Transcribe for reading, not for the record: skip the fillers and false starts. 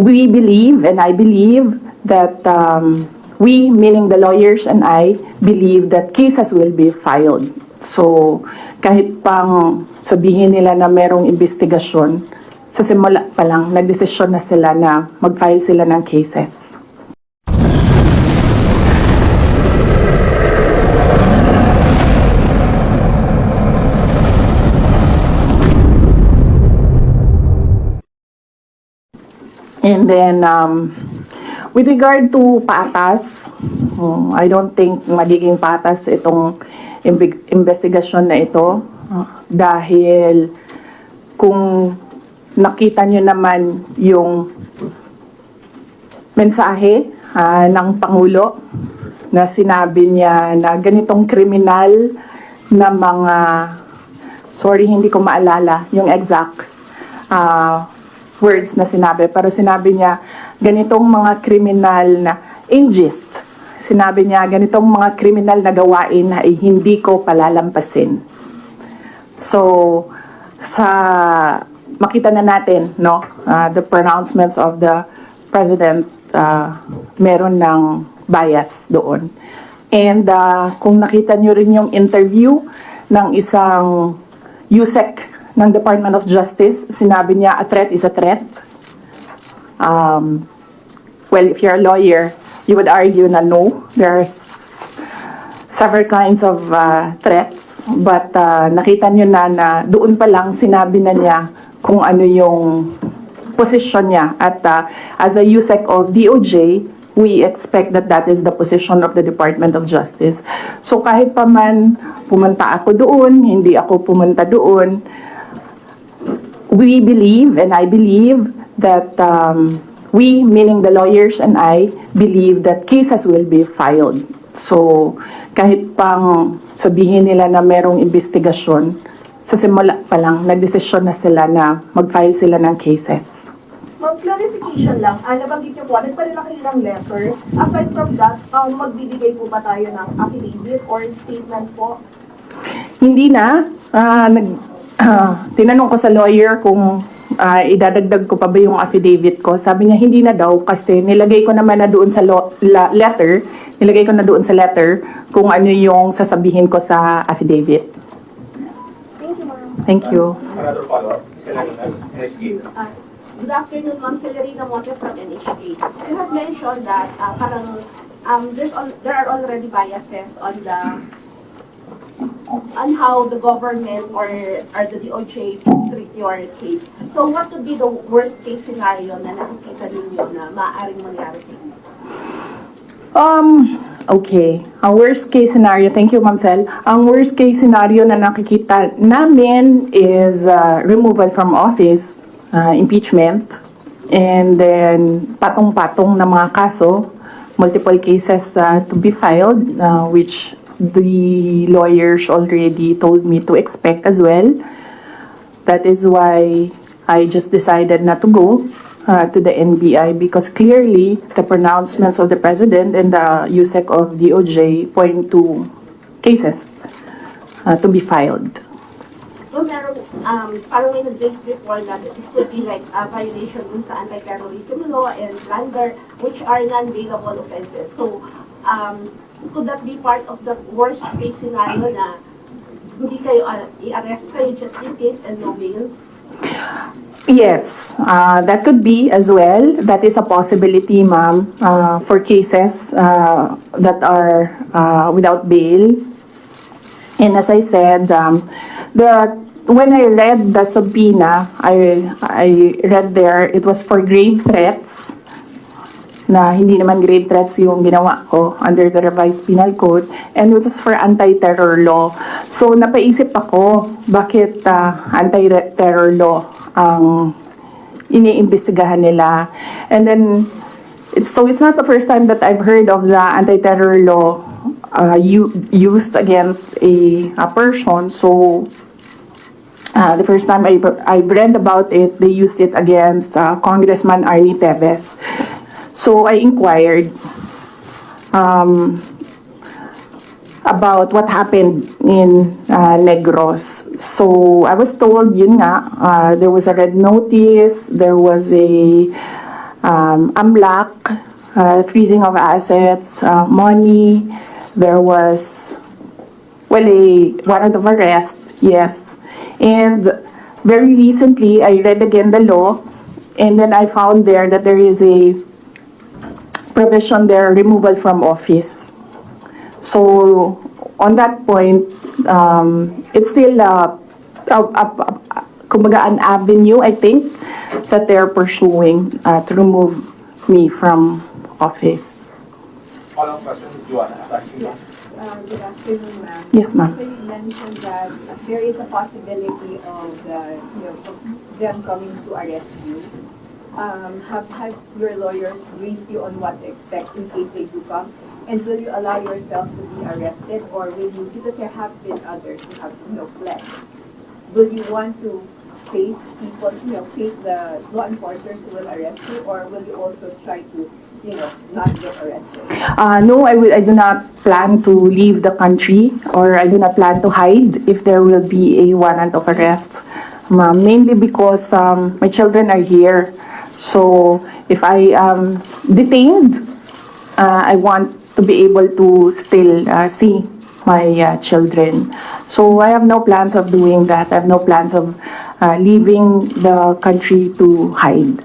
we believe, and I believe, that we, meaning the lawyers and I, believe that cases will be filed. So, kahit pang sabihin nila na merong investigasyon, sa simula pa lang, nagdesisyon na sila na mag-file sila ng cases. And then, with regard to patas, I don't think magiging patas itong investigasyon na ito dahil kung nakita nyo naman yung mensahe ng Pangulo na sinabi niya na ganitong kriminal na mga, sorry hindi ko maalala yung exact words na sinabi, pero sinabi niya ganitong mga kriminal na ingest. Sinabi niya ganitong mga kriminal na gawain na hindi ko palalampasin. So, sa makita na natin, no, the pronouncements of the President, meron ng bias doon. And kung nakita nyo rin yung interview ng isang USEC ng Department of Justice, sinabi niya, a threat is a threat. Well, if you're a lawyer, you would argue na no. There's several kinds of threats. But nakita nyo na doon pa lang sinabi na niya kung ano yung position niya. At as a USEC of DOJ, we expect that that is the position of the Department of Justice. So kahit pa man pumunta ako doon, hindi ako pumunta doon, we believe, and I believe, that we, meaning the lawyers and I, believe that cases will be filed. So, kahit pang sabihin nila na merong investigasyon, sa simula pa lang, nagdesisyon na sila na mag-file sila ng cases. Ma'am, clarification lang. Nabanggit niyo po, nagpadala kayo ng letter. Aside from that, magbibigay po ba tayo ng affidavit or statement po? Hindi na. Tinanong ko sa lawyer kung idadagdag ko pa ba yung affidavit ko. Sabi niya hindi na daw kasi nilagay ko naman na doon sa letter, nilagay ko na doon sa letter kung ano yung sasabihin ko sa affidavit. Thank you, ma'am. Thank you. Another follow-up. Good afternoon, Ma'am Celerina Monte from NHK. You have mentioned that parang there are already biases on how the government or the DOJ treat your case. So what would be the worst case scenario na nakikita ninyo na maaaring mangyari sa inyo? Okay. Ang worst case scenario, thank you, Ma'am Cel. Ang worst case scenario na nakikita namin is removal from office, impeachment, and then patong-patong na mga kaso, multiple cases to be filed, which the lawyers already told me to expect as well. That is why I just decided not to go to the NBI because clearly the pronouncements of the President and the USEC of DOJ point to cases to be filed. So meron, parang may nag-raise before that it could be like a violation dun sa anti-terrorism law and plunder, which are non-bailable offenses. So, could that be part of the worst case scenario na hindi kayo i-arrest kayo just in case and no bail? Yes, that could be as well. That is a possibility, ma'am, for cases that are without bail. And as I said, when I read the subpoena, I read there it was for grave threats. Na hindi naman grave threats yung ginawa ko under the revised penal code, and it was for anti-terror law. So napaisip ako, bakit anti-terror law ang iniimbestigahan nila? And then it's not the first time that I've heard of the anti-terror law used against a person. So the first time I read about it, they used it against Congressman Arnie Teves. So I inquired about what happened in Negros. So I was told, yun nga, there was a red notice, there was a AMLAC, freezing of assets, money. There was, well, a warrant of arrest, yes. And very recently, I read again the law, and then I found there that there is a provision there, removal from office. So on that point, it's still kumbaga an avenue, I think, that they're pursuing to remove me from office. Follow-up questions, Joanna, asking. Yes. Good afternoon, ma'am. Yes, ma'am. You mentioned that there is a possibility of of them coming to arrest you. Have your lawyers briefed you on what to expect in case they do come? And will you allow yourself to be arrested, or will you, because there have been others who have fled, will you want to face people, face the law enforcers who will arrest you, or will you also try to not get arrested? No, I do not plan to leave the country, or I do not plan to hide if there will be a warrant of arrest. Mainly because my children are here. So if I am detained, I want to be able to still see my children. So I have no plans of doing that. I have no plans of leaving the country to hide.